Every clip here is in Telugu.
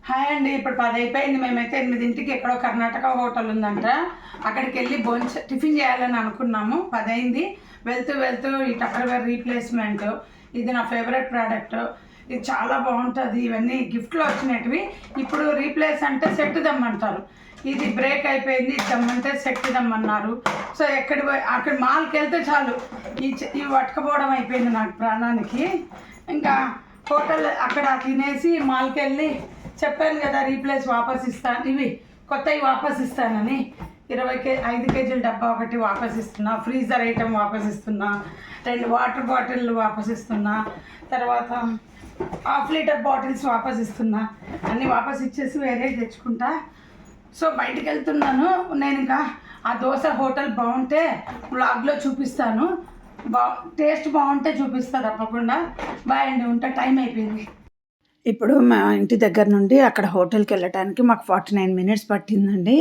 హాయ్ అండి. ఇప్పుడు 10 అయిపోయింది. మేమైతే 8ంటికి ఎక్కడో కర్ణాటక హోటల్ ఉందంట, అక్కడికి వెళ్ళి టిఫిన్ చేయాలని అనుకున్నాము. 10 అయింది. వెళ్తూ వెళ్తూ ఈ టప్పర్వేర్ రీప్లేస్మెంట్, ఇది నా ఫేవరెట్ ప్రోడక్ట్. ఇది చాలా బాగుంటుంది. ఇవన్నీ గిఫ్ట్లో వచ్చినవి. ఇప్పుడు రీప్లేస్ అంటే సెట్ దమ్మంటారు. ఇది బ్రేక్ అయిపోయింది, దమ్మంటే సెట్ దమ్మన్నారు. సో అక్కడ మాల్కి వెళ్తే చాలు ఇవి పట్టుకపోవడం అయిపోయింది నాకు ప్రాణానికి. ఇంకా హోటల్ అక్కడ తినేసి మాల్కి వెళ్ళి చెప్పాను కదా రీప్లేస్ వాపస్ ఇస్తాను, ఇవి కొత్తవి వాపస్ ఇస్తానని. 5 కేజీల డబ్బా ఒకటి వాపస్ ఇస్తున్నా, ఫ్రీజర్ ఐటెం వాపస్ ఇస్తున్నా, 2 వాటర్ బాటిల్ వాపస్ ఇస్తున్నా, తర్వాత ½ లీటర్ బాటిల్స్ వాపస్ ఇస్తున్నా. అన్నీ వాపస్ ఇచ్చేసి వేరే తెచ్చుకుంటా. సో బయటికి వెళ్తున్నాను నేను. ఇంకా ఆ దోశ హోటల్ బాగుంటే వ్లాగ్లో చూపిస్తాను. టేస్ట్ బాగుంటే చూపిస్తా తప్పకుండా. బాయ్ అండి, ఉంటా. టైం అయిపోయింది. ఇప్పుడు మా ఇంటి దగ్గర నుండి అక్కడ హోటల్కి వెళ్ళటానికి మాకు 49 మినిట్స్ పట్టిందండి.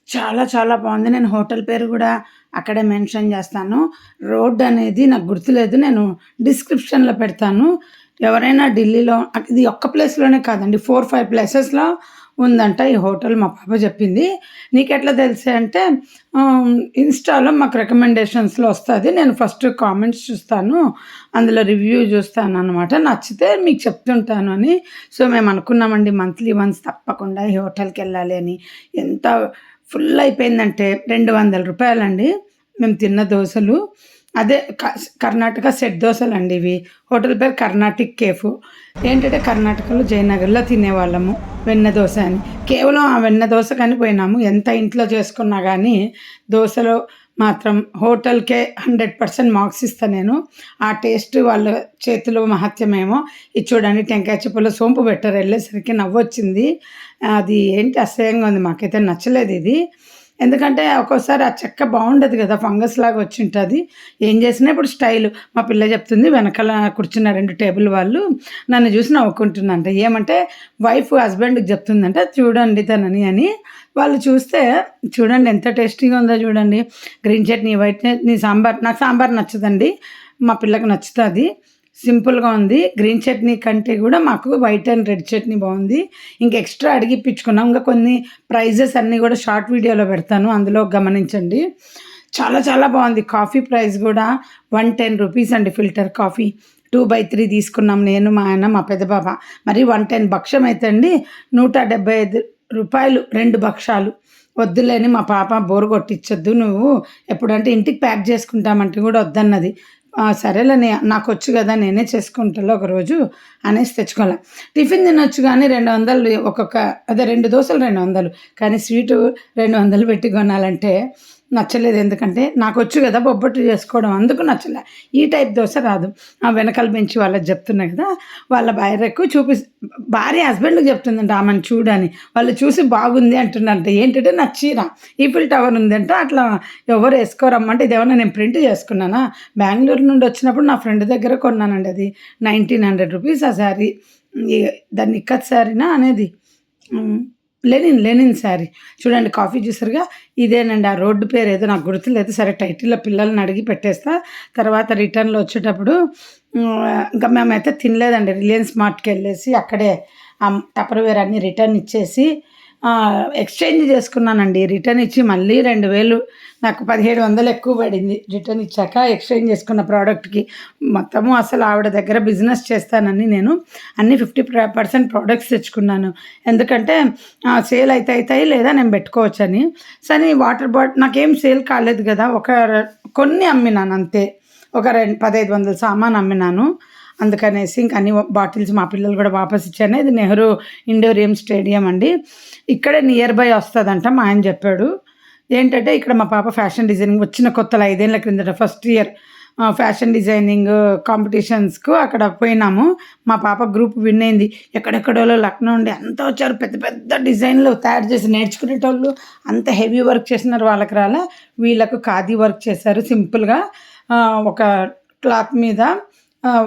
చాలా చాలా బాగుంది. నేను హోటల్ పేరు కూడా అక్కడే మెన్షన్ చేస్తాను. రోడ్ అనేది నాకు గుర్తులేదు, నేను డిస్క్రిప్షన్లో పెడతాను. ఎవరైనా ఢిల్లీలో, ఇది ఒక్క ప్లేస్లోనే కాదండి, 4-5 ప్లేసెస్లో ఉందంట ఈ హోటల్. మా పాప చెప్పింది. నీకెట్లా తెలిసే అంటే ఇన్స్టాలో మాకు రికమెండేషన్స్లో వస్తుంది. నేను ఫస్ట్ కామెంట్స్ చూస్తాను, అందులో రివ్యూ చూస్తాను అనమాట. నచ్చితే మీకు చెప్తుంటాను అని. సో మేము అనుకున్నామండి మంత్లీ వన్స్ తప్పకుండా ఈ హోటల్కి వెళ్ళాలి అని. ఎంత ఫుల్ అయిపోయిందంటే 200 రూపాయలండి మేము తిన్న దోశలు. అదే కర్ణాటక సెట్ దోశలు అండి ఇవి. హోటల్ పేరు కర్ణాటిక్ కేఫ్. ఏంటంటే కర్ణాటకలో జయనగర్లో తినేవాళ్ళము వెన్న దోశ అని. కేవలం ఆ వెన్న దోశ కానీ పోయినాము. ఎంత ఇంట్లో చేసుకున్నా కానీ దోశలో మాత్రం హోటల్కే 100% మార్క్స్ ఇస్తాను నేను. ఆ టేస్ట్ వాళ్ళ చేతిలో మహత్యమేమో. ఇది చూడండి, టెంకాయ చిప్పలో సోంపు పెట్టారు. వెళ్ళేసరికి నవ్వొచ్చింది. అది ఏంటి అసహ్యంగా ఉంది, మాకైతే నచ్చలేదు ఇది. ఎందుకంటే ఒక్కోసారి ఆ చెక్క బాగుండదు కదా, ఫంగస్ లాగా వచ్చి ఉంటుంది. ఏం చేసినా ఇప్పుడు స్టైల్. మా పిల్ల చెప్తుంది, వెనకాల కూర్చున్న 2 టేబుల్ వాళ్ళు నన్ను చూసి నవ్వుకుంటుందంట. ఏమంటే వైఫ్ హస్బెండ్కి చెప్తుందంట, చూడండి తనని అని. వాళ్ళు చూస్తే చూడండి ఎంత టేస్టీగా ఉందో చూడండి. Green chutney, white chutney, sambar. నాకు సాంబార్ నచ్చదండి, మా పిల్లకి నచ్చుతుంది. సింపుల్గా ఉంది. గ్రీన్ చట్నీ కంటే కూడా మాకు వైట్ అండ్ రెడ్ చట్నీ బాగుంది. ఇంక ఎక్స్ట్రా అడిగిపించుకున్నాం. ఇంకా కొన్ని ప్రైజెస్ అన్నీ కూడా షార్ట్ వీడియోలో పెడతాను, అందులో గమనించండి. చాలా చాలా బాగుంది. కాఫీ ప్రైస్ కూడా 110 రూపీస్ అండి. ఫిల్టర్ కాఫీ 2/3 తీసుకున్నాం, నేను, మా ఆయన, మా పెద్ద బాబా. మరి 110 భక్ష్యం అయితే అండి 175 రూపాయలు 2 భక్షాలు. వద్దులేని మా పాప, బోరు కొట్టించొద్దు నువ్వు, ఎప్పుడంటే ఇంటికి ప్యాక్ చేసుకుంటామంటే కూడా వద్దన్నది. సరేలే నాకు వచ్చు కదా, నేనే చేసుకుంటాలో ఒకరోజు అనేసి తెచ్చుకోవాలి. టిఫిన్ తినొచ్చు కానీ 200 అదే 2 దోశలు 200, కానీ స్వీటు 200 పెట్టి కొనాలంటే నచ్చలేదు. ఎందుకంటే నాకు వచ్చు కదా బొబ్బట్టు చేసుకోవడం, అందుకు నచ్చలే. ఈ టైప్ దోశ రాదు. ఆ వెనకాల బెంచి వాళ్ళకి చెప్తున్నా కదా, వాళ్ళ భార్యకు భార్య హస్బెండ్కి చెప్తుందంట ఆమెను చూడని. వాళ్ళు చూసి బాగుంది అంటున్నారంట. ఏంటంటే నా చీర ఈఫిల్ టవర్ ఉందంట, అట్లా ఎవరు వేసుకోరమ్మంటే ఇదేమన్నా నేను ప్రింట్ చేసుకున్నానా. బెంగళూరు నుండి వచ్చినప్పుడు నా ఫ్రెండ్ దగ్గర కొన్నానండి. అది 1900 రూపీస్ ఆ శారీ. దాన్ని ఇక్కత్ శారీనా అనేది, లెనిన్ శారీ. చూడండి, కాఫీ చూసారుగా, ఇదేనండి. ఆ రోడ్డు పేరు ఏదో నాకు గుర్తులేదు. సరే, టైటిల్లో పిల్లల్ని అడిగి పెట్టేస్తా. తర్వాత రిటర్న్లో వచ్చేటప్పుడు ఇంకా మేమైతే తినలేదండి. రిలయన్స్ మార్ట్కి వెళ్ళేసి అక్కడే టప్పర్వేర్ అన్నీ రిటర్న్ ఇచ్చేసి ఎక్స్చేంజ్ చేసుకున్నానండి. రిటర్న్ ఇచ్చి మళ్ళీ 2000, నాకు 1700 ఎక్కువ పడింది రిటర్న్ ఇచ్చాక. ఎక్స్చేంజ్ చేసుకున్న ప్రోడక్ట్కి మొత్తము. అసలు ఆవిడ దగ్గర బిజినెస్ చేస్తానని నేను అన్ని 50% ప్రోడక్ట్స్ తెచ్చుకున్నాను. ఎందుకంటే సేల్ అవుతాయి లేదా నేను పెట్టుకోవచ్చని. సరే, వాటర్ బాటిల్ నాకేం సేల్ కాలేదు కదా, కొన్ని అమ్మినాను అంతే. 1500 సామాన్ అమ్మినాను. అందుకనేసి ఇంక అన్ని బాటిల్స్ మా పిల్లలు కూడా వాపస్ ఇచ్చాను. ఇది నెహ్రూ ఇండోరియం స్టేడియం అండి, ఇక్కడే నియర్ బై వస్తుందంట మా ఆయన చెప్పాడు. ఏంటంటే ఇక్కడ మా పాప ఫ్యాషన్ డిజైనింగ్ వచ్చిన కొత్తలో 5 ఏళ్ళ క్రిందట ఫస్ట్ ఇయర్ ఫ్యాషన్ డిజైనింగ్ కాంపిటీషన్స్కు అక్కడ పోయినాము. మా పాప గ్రూప్ విన్ అయింది. ఎక్కడెక్కడో లక్నో నుండి అంతా వచ్చారు. పెద్ద పెద్ద డిజైన్లు తయారు చేసి నేర్చుకునేటోళ్ళు, అంత హెవీ వర్క్ చేసినారు. వాళ్ళకి రాలే, వీళ్ళకు ఖాదీ వర్క్ చేశారు సింపుల్గా. ఒక క్లాత్ మీద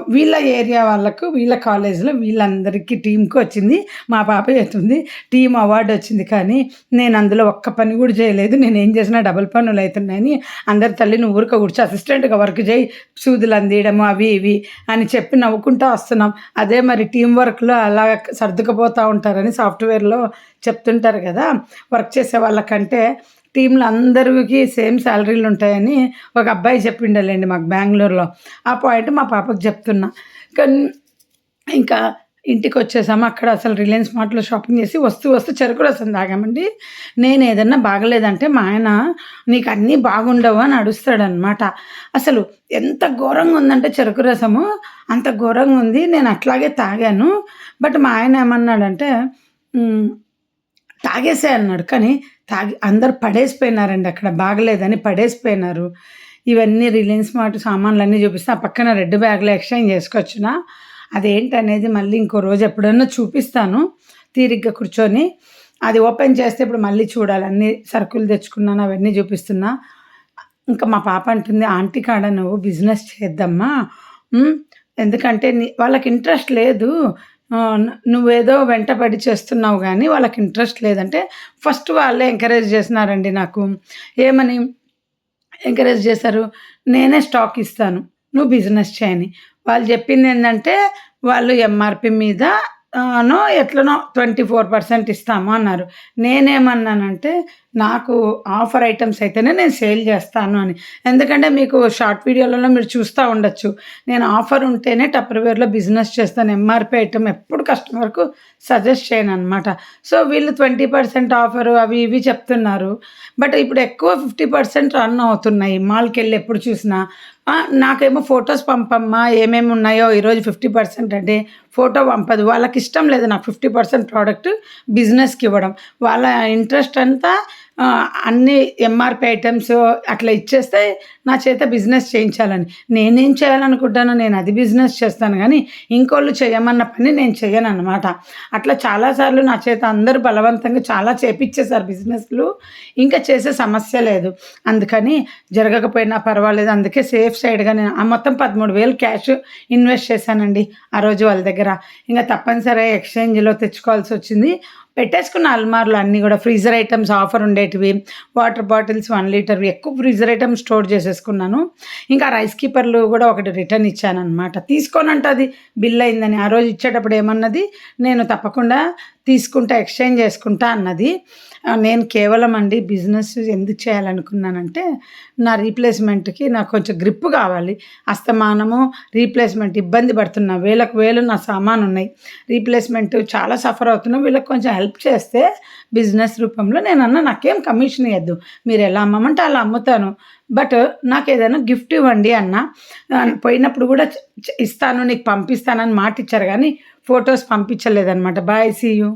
వీళ్ళ ఏరియా వాళ్ళకు వీళ్ళ కాలేజ్‌లో వీళ్ళందరికీ టీమ్‌కి వచ్చింది. మా పాప చెప్తుంది టీమ్ అవార్డ్ వచ్చింది కానీ నేను అందులో ఒక్క పని కూడా చేయలేదు. నేనేం చేసినా డబుల్ పనులయితున్నాయని అందరి తల్లి నువ్వు ఊరికే కూర్చో అసిస్టెంట్‌గా వర్క్ చేయి సూదులు అందియడము అవి ఇవి అని చెప్పి నవ్వుకుంటా వస్తున్నాం. అదే మరి టీమ్ వర్క్‌లో అలా సర్దుకుపోతా ఉంటారని సాఫ్ట్‌వేర్‌లో చెప్తుంటారు కదా! వర్క్ చేసే వాళ్ళకంటే టీమ్‌లో అందరికి సేమ్ సాలరీలు ఉంటాయని ఒక అబ్బాయి చెప్పిండలేండి మాకు బెంగుళూరులో. ఆ పాయింట్ మా పాపకి చెప్తున్నా. కానీ ఇంకా ఇంటికొచ్చేసాము. అక్కడ అసలు రిలయన్స్ మార్ట్‌లో షాపింగ్ చేసి వస్తూ చెరుకు రసం తాగామండి. నేనేదన్నా బాగలేదంటే మా ఆయన "నీకు అన్నీ బాగుండవు" అని అడుస్తాడనమాట. అసలు ఎంత ఘోరంగా ఉందంటే చెరుకు రసము, అంత ఘోరంగా ఉంది. నేను అట్లాగే తాగాను. బట్ మా ఆయన ఏమన్నాడంటే హ్మ్. తాగేసేయి అన్నాడు. కానీ అందరూ పడేసిపోయినారండి అక్కడ బాగలేదని పడేసిపోయినారు. ఇవన్నీ రిలయన్స్ మార్ట్ సామాన్లన్నీ చూపిస్తే ఆ పక్కన రెడ్ బ్యాగ్‌లో ఎక్స్‌చేంజ్ చేసుకొచ్చిన. అదేంటనేది మళ్ళీ ఇంకో రోజు ఎప్పుడన్నా చూపిస్తాను తీరిగ్గా కూర్చొని. అది ఓపెన్ చేస్తే ఇప్పుడు మళ్ళీ చూడాలి. అన్ని సరుకులు తెచ్చుకున్నాను అవన్నీ చూపిస్తున్నా. ఇంకా మా పాప అంటుంది, "ఆంటీ కాడ నువ్వు బిజినెస్ చేద్దమ్మా. హ్మ్. ఎందుకంటే వాళ్ళకి ఇంట్రెస్ట్ లేదు. నువ్వేదో వెంటపడి చేస్తున్నావు గానీ వాళ్ళకి ఇంట్రెస్ట్ లేదంటే" ఫస్ట్ వాళ్ళే ఎంకరేజ్ చేసినారండి నాకు. ఏమని ఎంకరేజ్ చేశారు? నేనే స్టాక్ ఇస్తాను. నువ్వు బిజినెస్ చేయని. వాళ్ళు చెప్పిందేందంటే వాళ్ళు ఎంఆర్‌పీ మీద ఎట్లనో 24% ఇస్తాము అన్నారు. నేనేమన్నానంటే నాకు ఆఫర్ ఐటెమ్స్ అయితేనే నేను సేల్ చేస్తాను అని. ఎందుకంటే మీకు షార్ట్ వీడియోలలో మీరు చూస్తా ఉండొచ్చు. నేను ఆఫర్ ఉంటేనే టప్పర్‌వేర్‌లో బిజినెస్ చేస్తాను. ఎంఆర్‌పీ ఐటెమ్ ఎప్పుడు కస్టమర్‌కు సజెస్ట్ చేయననమాట. సో, వీళ్ళు 20% ఆఫరు అవి ఇవి చెప్తున్నారు. బట్ ఇప్పుడు ఎక్కువ 50% రన్ అవుతున్నాయి. మాల్‌కెళ్ళి ఎప్పుడు చూసినా. నాకేమో ఫోటోస్ పంపమ్మా ఏమేమి ఉన్నాయో ఈరోజు 50% అంటే ఫోటో పంపదు. వాళ్ళకిష్టం లేదు నాకు 50% ప్రోడక్ట్ బిజినెస్‌కి ఇవ్వడం. వాళ్ళ ఇంట్రెస్ట్ అంతా అన్నీ ఎంఆర్‌పీ ఐటెమ్స్ అట్లా ఇచ్చేస్తే నా చేత బిజినెస్ చేయించాలని. నేనేం చేయాలనుకుంటానో నేను అది బిజినెస్ చేస్తాను గానీ, ఇంకోళ్ళు చేయమన్న పని నేను చెయ్యననమాట. అట్లా చాలా సార్లు నా చేత అందరూ బలవంతంగా చాలా చేపిచ్చేసారు బిజినెస్‌లు. ఇంకా చేసే సమస్య లేదు. అందుకని జరగకపోయినా పర్వాలేదు. అందుకే సేఫ్ సైడ్‌గా నేను మొత్తం 13,000 క్యాష్ ఇన్వెస్ట్ చేశానండి ఆ రోజు వాళ్ళ దగ్గర. ఇంక తప్పనిసరిగా ఎక్స్‌చేంజ్‌లో తెచ్చుకోవాల్సొచ్చింది. పెట్టేసుకున్న అల్మార్‌లో అన్నీ గూడా ఫ్రీజర్ ఐటెమ్స్ ఆఫర్ ఉండేటివి. వాటర్ బాటిల్స్ 1 లీటర్‌వి ఎక్కువ ఫ్రీజర్ ఐటెమ్స్ స్టోర్ చేసేసుకున్నాను. ఇంకా రైస్ కీపర్‌లు గూడా ఒకటి రిటర్న్ ఇచ్చాననమాట. తీసుకోనంటది బిల్ అయిందని. ఆ రోజు ఇచ్చేటప్పుడు ఏమన్నది, "నేను తప్పకుండా తీసుకుంటా, ఎక్స్‌చేంజ్ చేసుకుంటా" అన్నది. నేను కేవలం అండి బిజినెస్ ఎందుకు చేయాలనుకున్నానంటే, నా రీప్లేస్‌మెంట్‌కి నాకు కొంచెం గ్రిప్ కావాలి. అస్తమానము రీప్లేస్‌మెంట్ ఇబ్బంది పడుతున్నా. వేలకు వేలు నా సామానున్నాయి. రీప్లేస్‌మెంట్ చాలా సఫర్ అవుతున్నా. వీళ్ళకి కొంచెం హెల్ప్ చేస్తే బిజినెస్ రూపంలో నేనన్నా నాకేం కమిషన్ ఇయ్యద్దు. మీరెలా అమ్మమంటే అలా అమ్ముతాను. బట్ నాకేదైనా గిఫ్ట్ ఇవ్వండి అన్నా. పోయినప్పుడు గూడా ఇస్తాను, నీకు పంపిస్తానని మాటిచ్చారు గానీ, ఫోటోస్ పంపించలేదనమాట. బాయ్. See you.